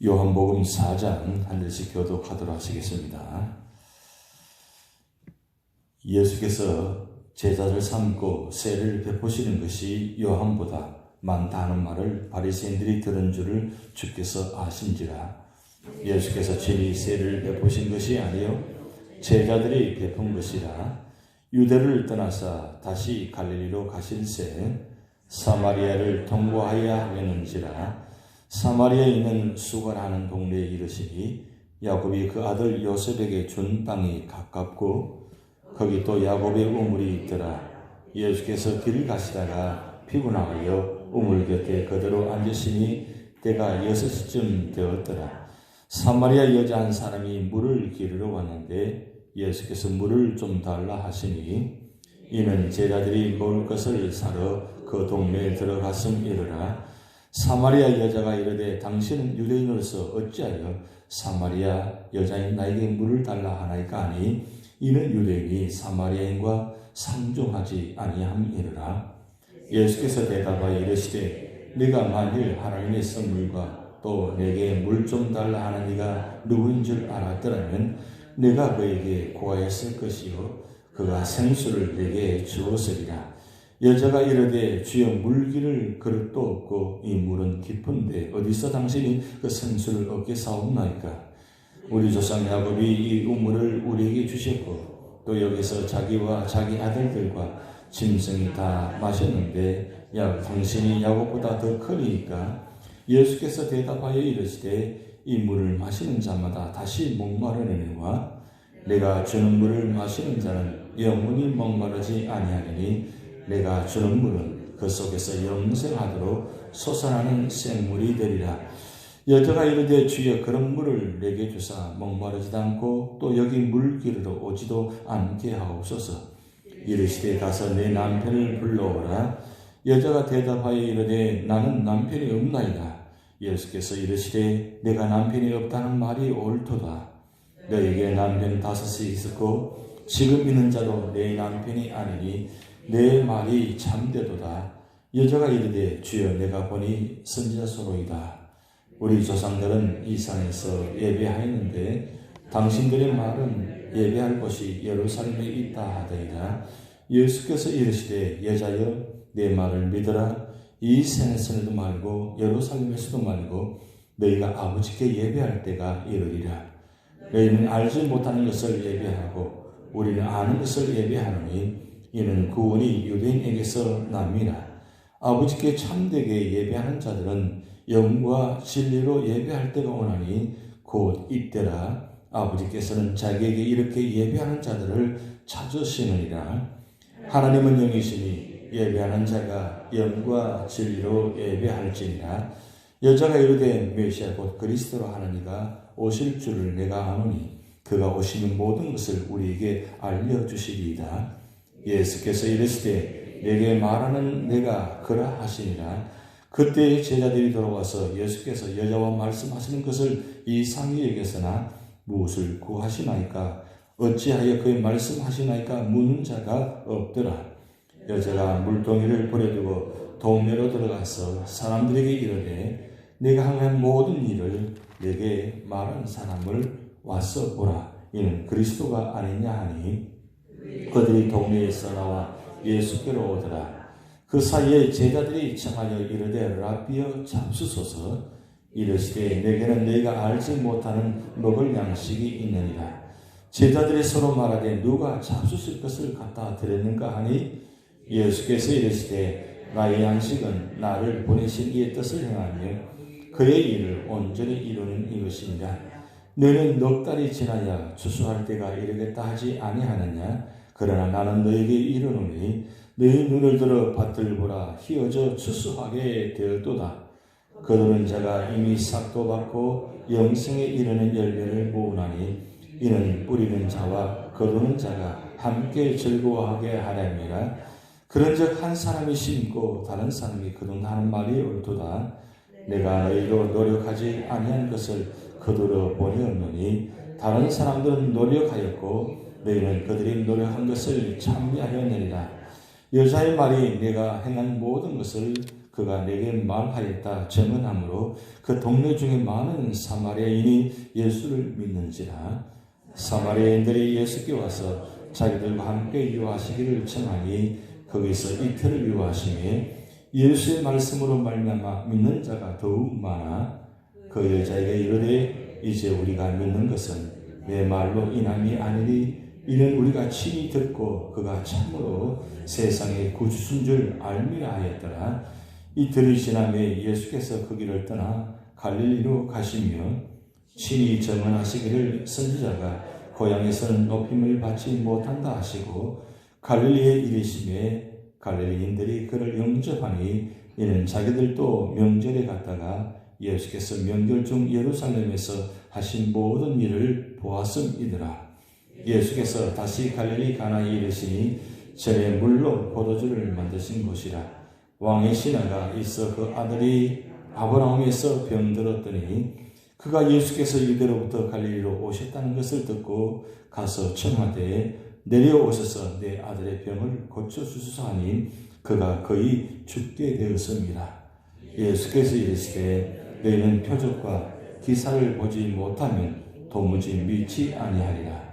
요한복음 4장 한 절씩 교독하도록 하시겠습니다. 예수께서 제자를 삼고 세를 베푸시는 것이 요한보다 많다는 말을 바리새인들이 들은 줄을 주께서 아신지라. 예수께서 친히 세를 베푸신 것이 아니요 제자들이 베푼 것이라. 유대를 떠나사 다시 갈릴리로 가실새 사마리아를 통과하여야 하려는지라. 사마리아에 있는 수가라는 동네에 이르시니 야곱이 그 아들 요셉에게 준 땅이 가깝고 거기 또 야곱의 우물이 있더라. 예수께서 길을 가시다가 피곤하여 우물 곁에 그대로 앉으시니 때가 6시쯤 되었더라. 사마리아 여자 한 사람이 물을 기르러 왔는데 예수께서 물을 좀 달라 하시니 이는 제자들이 먹을 것을 사러 그 동네에 들어갔음이러라. 사마리아 여자가 이르되 당신은 유대인으로서 어찌하여 사마리아 여자인 나에게 물을 달라 하나이까 하니 이는 유대인이 사마리아인과 상종하지 아니함이러라. 예수께서 대답하여 이르시되 네가 만일 하나님의 선물과 또 내게 물 좀 달라 하는 이가 누구인 줄 알았더라면 내가 그에게 구하였을 것이요 그가 생수를 내게 주었으리라. 여자가 이르되 주여 물기를 그릇도 없고 이 물은 깊은데 어디서 당신이 그 생수를 얻게 사옵나이까? 우리 조상 야곱이 이 우물을 우리에게 주셨고 또 여기서 자기와 자기 아들들과 짐승이 다 마셨는데 당신이 야곱보다 더 크니까. 예수께서 대답하여 이르시되 이 물을 마시는 자마다 다시 목마르느니와 내가 주는 물을 마시는 자는 영원히 목마르지 아니하리니 내가 주는 물은 그 속에서 영생하도록 솟아나는 생물이 되리라. 여자가 이르되 주여 그런 물을 내게 주사 목마르지도 않고 또 여기 물 기르러 오지도 않게 하옵소서. 이르시되 가서 내 남편을 불러오라. 여자가 대답하여 이르되 나는 남편이 없나이다. 예수께서 이르시되 내가 남편이 없다는 말이 옳도다. 너에게 남편 5이 있었고 지금 있는 자도 내 남편이 아니니 내 말이 참되도다. 여자가 이르되 주여 내가 보니 선지자소로이다. 우리 조상들은 이 산에서 예배하였는데 당신들의 말은 예배할 곳이 예루살렘에 있다 하더이다. 예수께서 이르시되 여자여 내 말을 믿으라. 이 산에서도 말고 예루살렘에서도 말고 너희가 아버지께 예배할 때가 이르리라. 너희는 알지 못하는 것을 예배하고 우리는 아는 것을 예배하노니 이는 구원이 유대인에게서 남이라. 아버지께 참되게 예배하는 자들은 영과 진리로 예배할 때가 오나니 곧 이때라. 아버지께서는 자기에게 이렇게 예배하는 자들을 찾으시느니라. 하나님은 영이시니 예배하는 자가 영과 진리로 예배할지니라. 여자가 이르되 메시아 곧 그리스도로 하는 이가 오실 줄을 내가 아노니 그가 오시는 모든 것을 우리에게 알려주시리이다. 예수께서 이르시되 내게 말하는 내가 그라 하시니라. 그때 제자들이 돌아와서 예수께서 여자와 말씀하시는 것을 이상히 여겼으나 무엇을 구하시나이까 어찌하여 그의 말씀하시나이까 묻는 자가 없더라. 여자가 물동이를 버려두고 동네로 들어가서 사람들에게 이르되 내가 행한 모든 일을 내게 말한 사람을 와서 보라. 이는 그리스도가 아니냐 하니 그들이 동네에서 나와 예수께로 오더라. 그 사이에 제자들이 청하여 이르되 라비여 잡수소서. 이르시되 내게는 너희가 알지 못하는 먹을 양식이 있느니라. 제자들이 서로 말하되 누가 잡수실 것을 갖다 드렸는가 하니 예수께서 이르시되 나의 양식은 나를 보내신 이의 뜻을 행하며 그의 일을 온전히 이루는 이것이니라. 너희는 넉 달이 지나야 추수할 때가 이르겠다 하지 아니하느냐? 그러나 나는 너에게 이르노니 너희 눈을 들어 밭을 보라. 휘어져 추수하게 되었도다. 거두는 자가 이미 싹도 받고 영생에 이르는 열매를 모으나니 이는 뿌리는 자와 거두는 자가 함께 즐거워하게 하려니라. 그런즉 한 사람이 심고 다른 사람이 거둔다 하는 말이 옳도다. 내가 너희로 노력하지 아니한 것을 거두러 보내었노니 다른 사람들은 노력하였고 너희는 그들이 노력한 것을 찬미하였느니라. 여자의 말이 내가 행한 모든 것을 그가 내게 말하였다 증언하므로 그 동네 중에 많은 사마리아인이 예수를 믿는지라. 사마리아인들이 예수께 와서 자기들과 함께 유하시기를 청하니 거기서 이틀을 유하시매 예수의 말씀으로 말미암아 믿는 자가 더욱 많아 그 여자에게 이르되 이제 우리가 믿는 것은 내 말로 인함이 아니니 이는 우리가 친히 듣고 그가 참으로 세상의 구주신 줄 알미라 하였더라. 이틀이 지나매 예수께서 그 길을 떠나 갈릴리로 가시며 친히 증언하시기를 선지자가 고향에서는 높임을 받지 못한다 하시고 갈릴리에 이르시매 갈릴리인들이 그를 영접하니 이는 자기들도 명절에 갔다가 예수께서 명절 중 예루살렘에서 하신 모든 일을 보았음이더라. 예수께서 다시 갈릴리 가나에 이르시니 전에 물로 포도주를 만드신 곳이라. 왕의 신하가 있어 그 아들이 아브라함에서 병들었더니 그가 예수께서 유대로부터 갈릴리로 오셨다는 것을 듣고 가서 청하되 내려오셔서 내 아들의 병을 고쳐주소서 하니 그가 거의 죽게 되었습니다. 예수께서 이르시되 너희는 표적과 기사를 보지 못하면 도무지 믿지 아니하리라.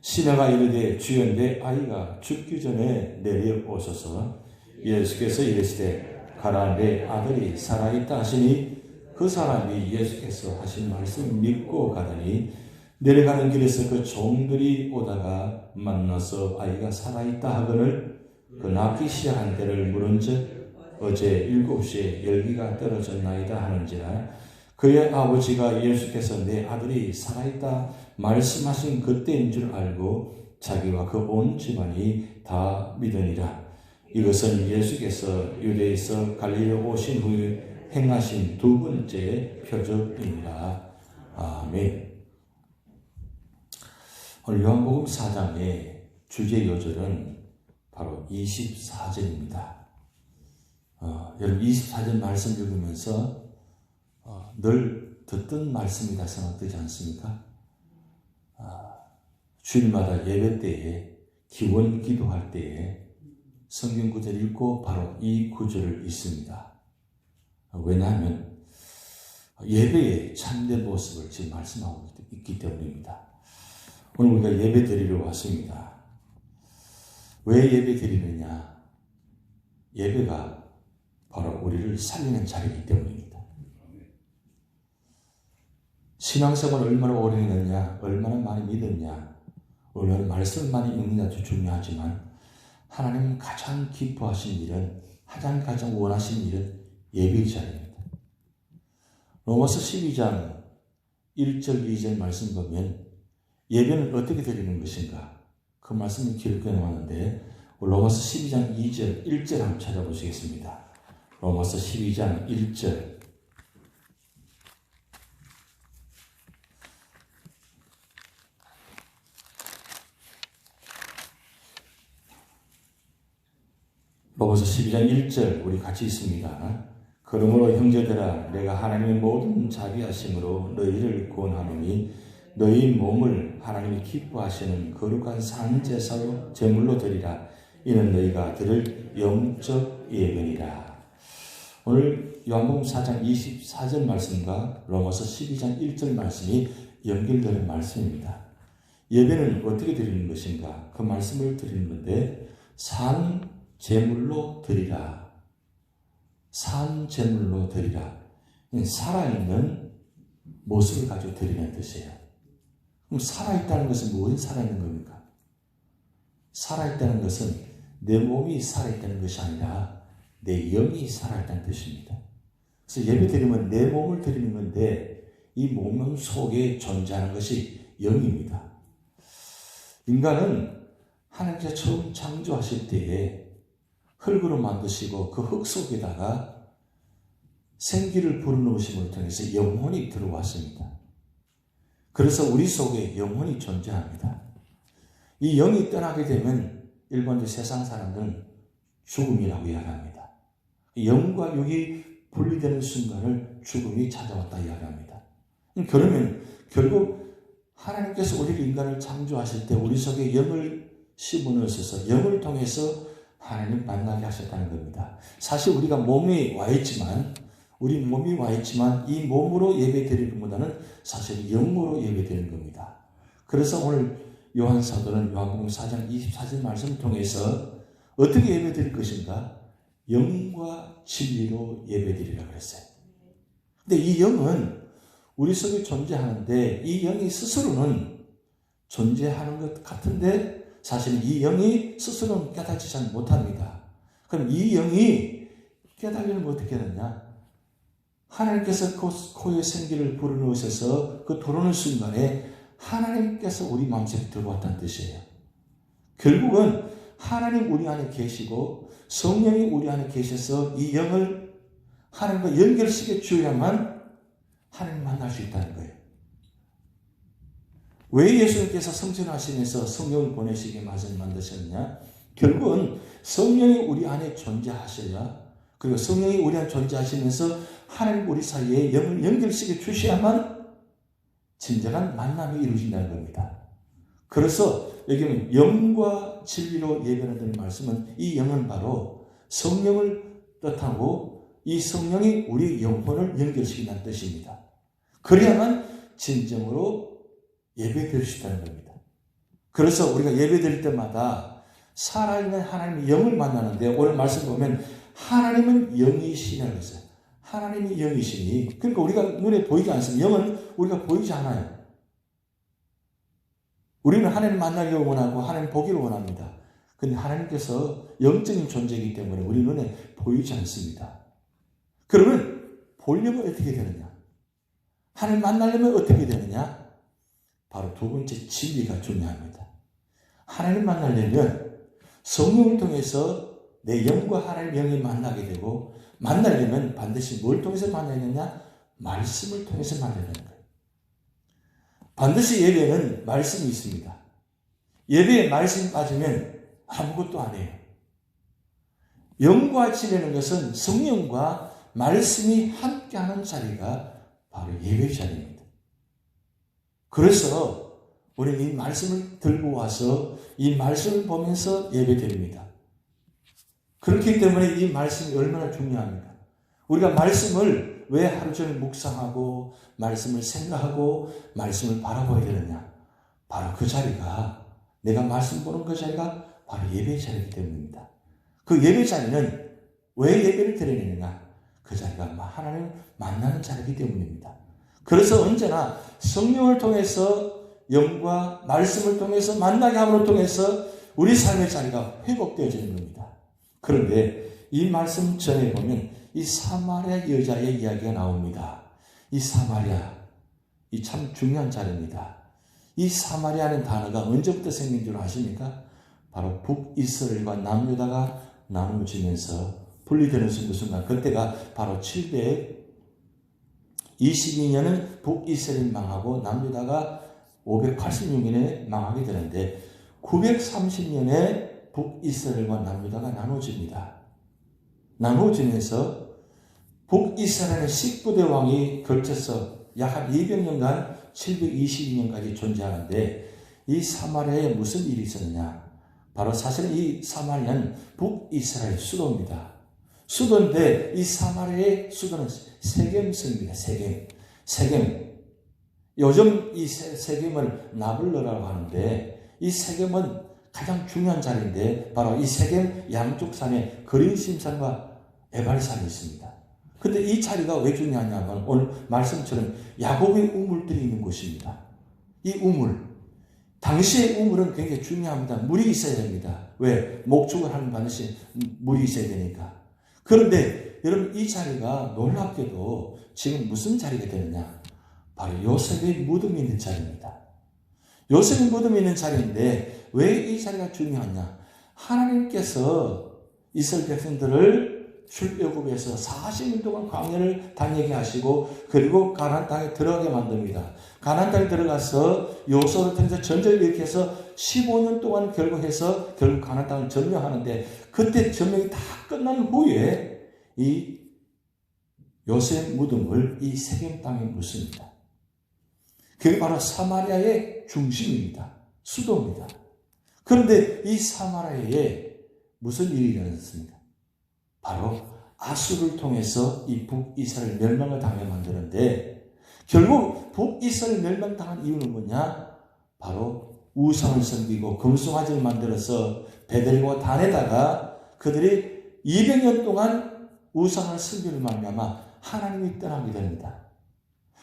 신하가 이르되 주여 내 아이가 죽기 전에 내려오소서. 예수께서 이르시되 가라 내 아들이 살아있다 하시니 그 사람이 예수께서 하신 말씀을 믿고 가더니 내려가는 길에서 그 종들이 오다가 만나서 아이가 살아있다 하거늘 그 낳기 시작한 때를 물은즉 어제 7시에 열기가 떨어졌나이다 하는지라. 그의 아버지가 예수께서 내 아들이 살아있다 말씀하신 그때인 줄 알고 자기와 그 온 집안이 다 믿으니라. 이것은 예수께서 유대에서 갈릴리로 오신 후에 행하신 두 번째 표적입니다. 아멘. 오늘 요한복음 4장의 주제 요절은 바로 24절입니다. 여러분 24절 말씀 읽으면서 늘 듣던 말씀이다 생각되지 않습니까? 주일마다 예배 때에 기원 기도할 때에 성경 구절 읽고 바로 이 구절을 읽습니다. 왜냐하면 예배의 참된 모습을 지금 말씀하고 있기 때문입니다. 오늘 우리가 예배 드리러 왔습니다. 왜 예배 드리느냐? 예배가 바로 우리를 살리는 자리이기 때문입니다. 신앙생활을 얼마나 오래 했느냐, 얼마나 많이 믿었냐, 얼마나 말씀을 많이 읽느냐도 중요하지만 하나님은 가장 기뻐하신 일은, 가장 원하시는 일은 예배의 자리입니다. 로마서 12장 1절 2절 말씀 보면 예배는 어떻게 드리는 것인가? 그 말씀을 기록해 놓았는데 로마서 12장 2절 1절 한번 찾아보시겠습니다. 로마서 12장 1절 로마서 12장 1절 우리 같이 있습니다. 그러므로 형제들아 내가 하나님의 모든 자비하심으로 너희를 구원하노니 너희 몸을 하나님이 기뻐하시는 거룩한 산제사로 제물로 드리라. 이는 너희가 드릴 영적 예배니라. 오늘 요한복음 4장 24절 말씀과 로마서 12장 1절 말씀이 연결되는 말씀입니다. 예배는 어떻게 드리는 것인가? 그 말씀을 드리는 건데 산 제물로 드리라. 산 제물로 드리라. 살아있는 모습을 가지고 드리는 뜻이에요. 그럼 살아있다는 것은 무엇이 살아있는 겁니까? 살아있다는 것은 내 몸이 살아있다는 것이 아니라 내 영이 살아있다는 뜻입니다. 그래서 예배 드리면 내 몸을 드리는 건데 이 몸 속에 존재하는 것이 영입니다. 인간은 하나님께서 처음 창조하실 때에 흙으로 만드시고 그 흙 속에다가 생기를 불어넣으심을 통해서 영혼이 들어왔습니다. 그래서 우리 속에 영혼이 존재합니다. 이 영이 떠나게 되면 일반적으로 세상 사람들은 죽음이라고 이야기합니다. 영과 육이 분리되는 순간을 죽음이 찾아왔다 이야기합니다. 그러면 결국 하나님께서 우리 인간을 창조하실 때 우리 속에 영을 심어넣으셔서 영을 통해서 하나님 만나게 하셨다는 겁니다. 사실 우리가 몸이 와 있지만 이 몸으로 예배 드리는 것보다는 사실 영으로 예배 드리는 겁니다. 그래서 오늘 요한 사도는 요한복음 4장 24절 말씀을 통해서 어떻게 예배 드릴 것인가? 영과 진리로 예배 드리라고 했어요. 근데 이 영은 우리 속에 존재하는데 이 영이 스스로는 존재하는 것 같은데 사실 이 영이 스스로는 깨닫지 못합니다. 그럼 이 영이 깨닫기는 어떻게 하느냐? 하나님께서 코에 생기를 불어넣으셔서 그 들어오는 순간에 하나님께서 우리 마음속에 들어왔다는 뜻이에요. 결국은 하나님 우리 안에 계시고 성령이 우리 안에 계셔서 이 영을 하나님과 연결시켜 주어야만 하나님 만날 수 있다는 거예요. 왜 예수님께서 성전하시면서 성령을 보내시게 만드셨느냐? 결국은 성령이 우리 안에 존재하셔야, 그리고 성령이 우리 안에 존재하시면서 하나님 우리 사이에 영을 연결시켜 주셔야만 진정한 만남이 이루어진다는 겁니다. 그래서 여기는 영과 진리로 예배하는 말씀은 이 영은 바로 성령을 뜻하고 이 성령이 우리 영혼을 연결시킨다는 뜻입니다. 그래야만 진정으로 예배 드릴 수 있다는 겁니다. 그래서 우리가 예배 드릴 때마다 살아있는 하나님의 영을 만나는데 오늘 말씀 보면 하나님은 영이시라고 했어요. 하나님이 영이시니 그러니까 우리가 눈에 보이지 않습니다. 영은 우리가 보이지 않아요. 우리는 하나님 만나기를 원하고 하나님 보기를 원합니다. 그런데 하나님께서 영적인 존재이기 때문에 우리 눈에 보이지 않습니다. 그러면 보려면 어떻게 되느냐? 하나님 만나려면 어떻게 되느냐? 바로 두 번째 진리가 중요합니다. 하나님 만나려면 성령을 통해서 내 영과 하나님 영이 만나게 되고 만나려면 반드시 뭘 통해서 만나야 되냐? 말씀을 통해서 만나야 되는 거예요. 반드시 예배는 말씀이 있습니다. 예배에 말씀이 빠지면 아무것도 안 해요. 영과 진리라는 것은 성령과 말씀이 함께하는 자리가 바로 예배 자리입니다. 그래서 우리는 이 말씀을 들고 와서 이 말씀을 보면서 예배 드립니다. 그렇기 때문에 이 말씀이 얼마나 중요합니까? 우리가 말씀을 왜 하루 종일 묵상하고 말씀을 생각하고 말씀을 바라봐야 되느냐? 바로 그 자리가 내가 말씀 보는 그 자리가 바로 예배 자리이기 때문입니다. 그 예배 자리는 왜 예배를 드리느냐? 그 자리가 하나님을 만나는 자리이기 때문입니다. 그래서 언제나 성령을 통해서 영과 말씀을 통해서 만나게 함으로 통해서 우리 삶의 자리가 회복되어지는 겁니다. 그런데 이 말씀 전에 보면 이 사마리아 여자의 이야기가 나옵니다. 이 사마리아, 이 참 중요한 자리입니다. 이 사마리아는 단어가 언제부터 생긴 줄 아십니까? 바로 북이스라엘과 남유다가 나누어지면서 분리되는 순간, 그때가 바로 722년은 북이스라엘이 망하고 남유다가 586년에 망하게 되는데 930년에 북이스라엘과 남유다가 나눠집니다. 나눠지면서 북이스라엘의 19대 왕이 걸쳐서 약 한 200년간 722년까지 존재하는데 이 사마리아에 무슨 일이 있었느냐? 바로 사실은 이 사마리아는 북이스라엘 수도입니다. 수도인데 이 사마리아의 수도는 세겜성입니다. 세겜. 요즘 이 세겜을 나블러라고 하는데 이 세겜은 가장 중요한 자리인데 바로 이 세겜 양쪽 산에 그린심산과 에발산이 있습니다. 근데 이 자리가 왜 중요하냐면 오늘 말씀처럼 야곱의 우물들이 있는 곳입니다. 이 우물. 당시의 우물은 굉장히 중요합니다. 물이 있어야 됩니다. 왜? 목축을 하는 반드시 물이 있어야 되니까. 그런데 여러분 이 자리가 놀랍게도 지금 무슨 자리가 되느냐? 바로 요셉의 무덤이 있는 자리입니다. 요셉의 무덤이 있는 자리인데 왜 이 자리가 중요하냐? 하나님께서 이스라엘 백성들을 출애굽에서 40년 동안 광야를 다니게 하시고 그리고 가나안 땅에 들어가게 만듭니다. 가나안 땅에 들어가서 요소를 통해서 전쟁을 일으켜서 15년 동안 결국 가나안 땅을 점령하는데 그때 점령이 다 끝난 후에 이 요셉 무덤을 이 세겜 땅에 묻습니다. 그게 바로 사마리아의 중심입니다. 수도입니다. 그런데 이 사마리아에 무슨 일이 일어났습니까? 바로 아수를 통해서 이 북이스라엘 멸망을 당하게 만드는데, 결국 북이스라엘 멸망당한 이유는 뭐냐? 바로 우상을 섬기고 금송아지를 만들어서 베델과 단에다가 그들이 200년 동안 우상을 섬기는 말미암아 하나님이 떠나게 됩니다.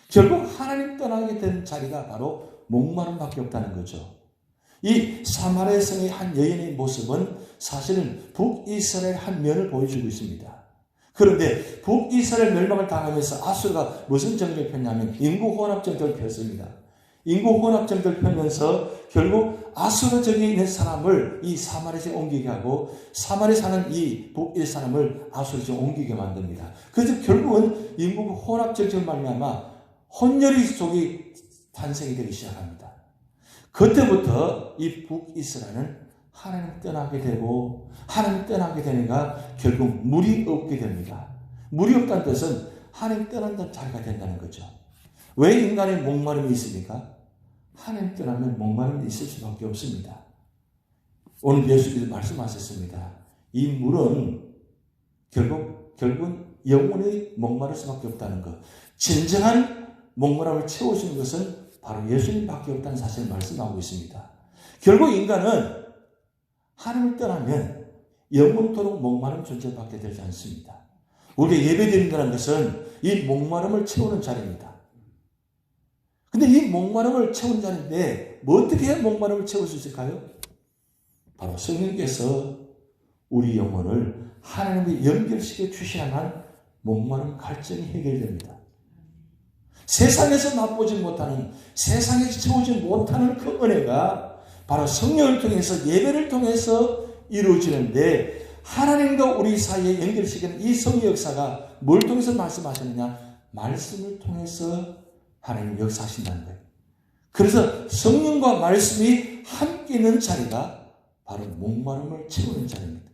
결국 하나님 떠나게 된 자리가 바로 목마름밖에 없다는 거죠. 이 사마리아 성의 한 여인의 모습은 사실은 북이스라엘 한 면을 보여주고 있습니다. 그런데 북이스라엘 멸망을 당하면서 아수르가 무슨 정책을 폈냐면 인구혼합 정책을 폈습니다. 인구혼합 정책을 펴면서 결국 아수르 지역에 있는 사람을 이 사마리아에 옮기게 하고 사마리아에 사는 이 북일 사람을 아수르 지역에 옮기게 만듭니다. 그래서 결국은 인구혼합 정책을 말미암아 혼혈의 속이 탄생이 되기 시작합니다. 그때부터 이 북이스라엘은 하나님 떠나게 되고 하나님 떠나게 되니까 결국 물이 없게 됩니다. 물이 없다는 뜻은 하나님 떠난다는 자리가 된다는 거죠. 왜 인간의 목마름이 있습니까? 하나님 떠나면 목마름이 있을 수밖에 없습니다. 오늘 예수님께서 말씀하셨습니다. 이 물은 결국은 영원히 목마를 수밖에 없다는 것. 진정한 목마름을 채워주는 것은 바로 예수님밖에 없다는 사실을 말씀하고 있습니다. 결국 인간은 하나님을 떠나면 영원토록 목마른 존재밖에 되지 않습니다. 우리가 예배드린다는 것은 이 목마름을 채우는 자리입니다. 근데 이 목마름을 채우는 자리인데 어떻게 해야 목마름을 채울 수 있을까요? 바로 성령께서 우리 영혼을 하나님과 연결시켜 주셔야만 목마름 갈증이 해결됩니다. 세상에서 맛보지 못하는, 세상에서 채우지 못하는 그 은혜가 바로 성령을 통해서 예배를 통해서 이루어지는데, 하나님과 우리 사이에 연결시키는 이 성령 역사가 뭘 통해서 말씀하시느냐? 말씀을 통해서 하나님 역사하신다는 거예요. 그래서 성령과 말씀이 함께 있는 자리가 바로 목마름을 채우는 자리입니다.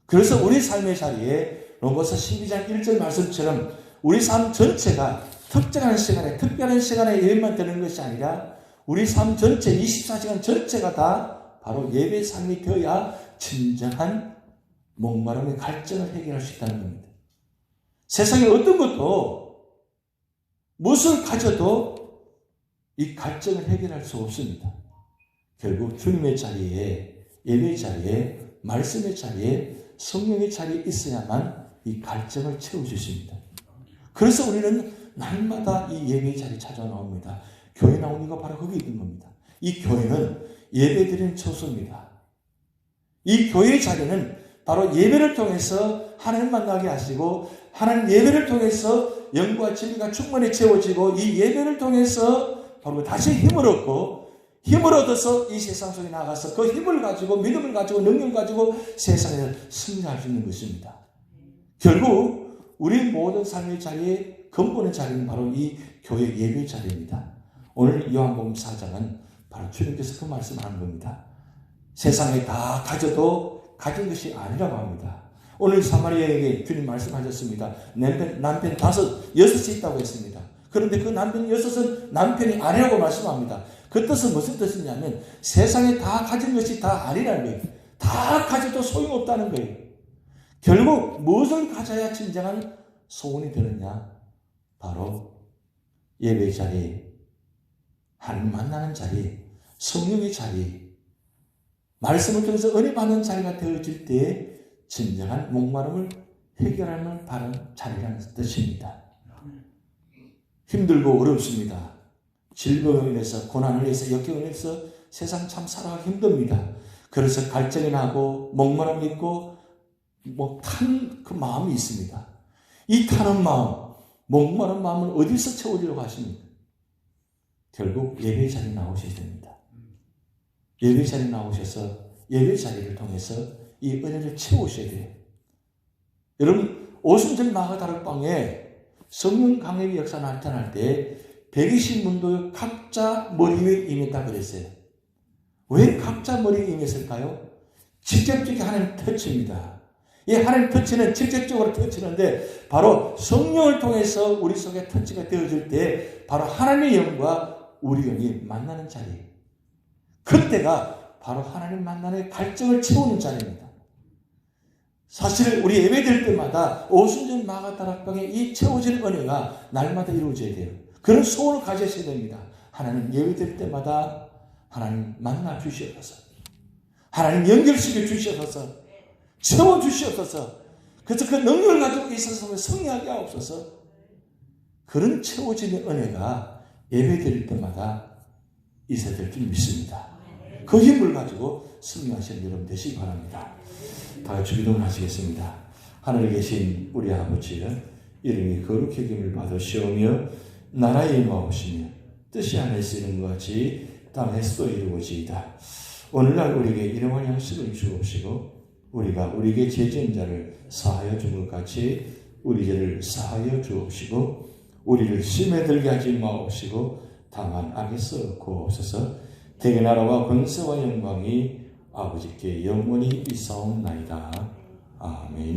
그래서 우리 삶의 자리에 로마서 12장 1절 말씀처럼 우리 삶 전체가 특정한 시간에, 특별한 시간에 예배만 드는 것이 아니라 우리 삶 전체, 24시간 전체가 다 바로 예배 삶이 되어야 진정한 목마름의 갈증을 해결할 수 있다는 겁니다. 세상에 어떤 것도 무엇을 가져도 이 갈증을 해결할 수 없습니다. 결국 주님의 자리에, 예배의 자리에, 말씀의 자리에, 성령의 자리에 있어야만 이 갈증을 채워주십니다. 그래서 우리는 날마다 이 예배의 자리에 찾아나옵니다. 교회 나오는 이유가 바로 거기 있는 겁니다. 이 교회는 예배드리는 처소입니다. 이 교회의 자리는 바로 예배를 통해서 하나님 만나게 하시고, 하나님 예배를 통해서 영과 진리가 충만히 채워지고, 이 예배를 통해서 바로 다시 힘을 얻고, 힘을 얻어서 이 세상 속에 나가서 그 힘을 가지고, 믿음을 가지고, 능력을 가지고 세상에서 승리할 수 있는 것입니다. 결국 우리 모든 삶의 자리에 근본의 자리는 바로 이 교회 예배의 자리입니다. 오늘 요한복음 4장은 바로 주님께서 그 말씀하는 겁니다. 세상에 다 가져도 가진 것이 아니라고 합니다. 오늘 사마리아에게 주님 말씀하셨습니다. 남편 5, 6이 있다고 했습니다. 그런데 그 남편 6은 남편이 아니라고 말씀합니다. 그 뜻은 무슨 뜻이냐면 세상에 다 가진 것이 다 아니라는 거예요. 다 가져도 소용없다는 거예요. 결국 무엇을 가져야 진정한 소원이 되느냐? 바로 예배의 자리, 하나님 만나는 자리, 성령의 자리, 말씀을 통해서 은혜 받는 자리가 되어질 때 진정한 목마름을 해결하는 바른 자리라는 뜻입니다. 힘들고 어렵습니다. 질병으로 인해서, 고난을 인해서, 역경을 인해서 세상 참 살아가기 힘듭니다. 그래서 갈증이 나고 목마름이 있고 탄 그 마음이 있습니다. 이 타는 마음, 목마른 마음을 어디서 채우려고 하십니까? 결국 예배 자리에 나오셔야 됩니다. 예배 자리에 나오셔서 예배 자리를 통해서 이 은혜를 채우셔야 돼요. 여러분, 오순절 마가다락방에 성령 강림의 역사 나타날 때 120문도 각자 머리 위에 임했다 그랬어요. 왜 각자 머리에 임했을까요? 직접적인 하나님 터치입니다. 이 하나님 터치는 직접적으로 터치는데 바로 성령을 통해서 우리 속에 터치가 되어질 때 바로 하나님의 영과 우리 영이 만나는 자리, 그때가 바로 하나님 만나는 갈증을 채우는 자리입니다. 사실 우리 예배드릴 때마다 오순절 마가다락방의 이 채워지는 은혜가 날마다 이루어져야 돼요. 그런 소원을 가지셔야 됩니다. 하나님 예배드릴 때마다 하나님 만나 주시옵소서. 하나님 연결시켜 주시옵소서. 채워 주시옵소서. 그래서 그 능력을 가지고 있어서 성리하게 하옵소서. 그런 채워지는 은혜가 예배드릴 때마다 있어야 될 줄 믿습니다. 그 힘을 가지고 승리하시는 여러분 되시기 바랍니다. 다 같이 기도를 하시겠습니다. 하늘에 계신 우리 아버지, 이름이 거룩히 여김을 받으시오며 나라에 임하옵시며 뜻이 하늘에서 이룬 것 같이 땅에서도 이루어지이다. 오늘날 우리에게 일용할 양식을 주옵시고 우리가 우리에게 죄지은 자를 사하여 준 것 같이 우리 죄를 사하여 주옵시고 우리를 시험에 들게 하지 마옵시고 다만 악에서 구하옵소서. 대개 나라와 권세와 영광이 아버지께 영원히 있사옵나이다. 아멘.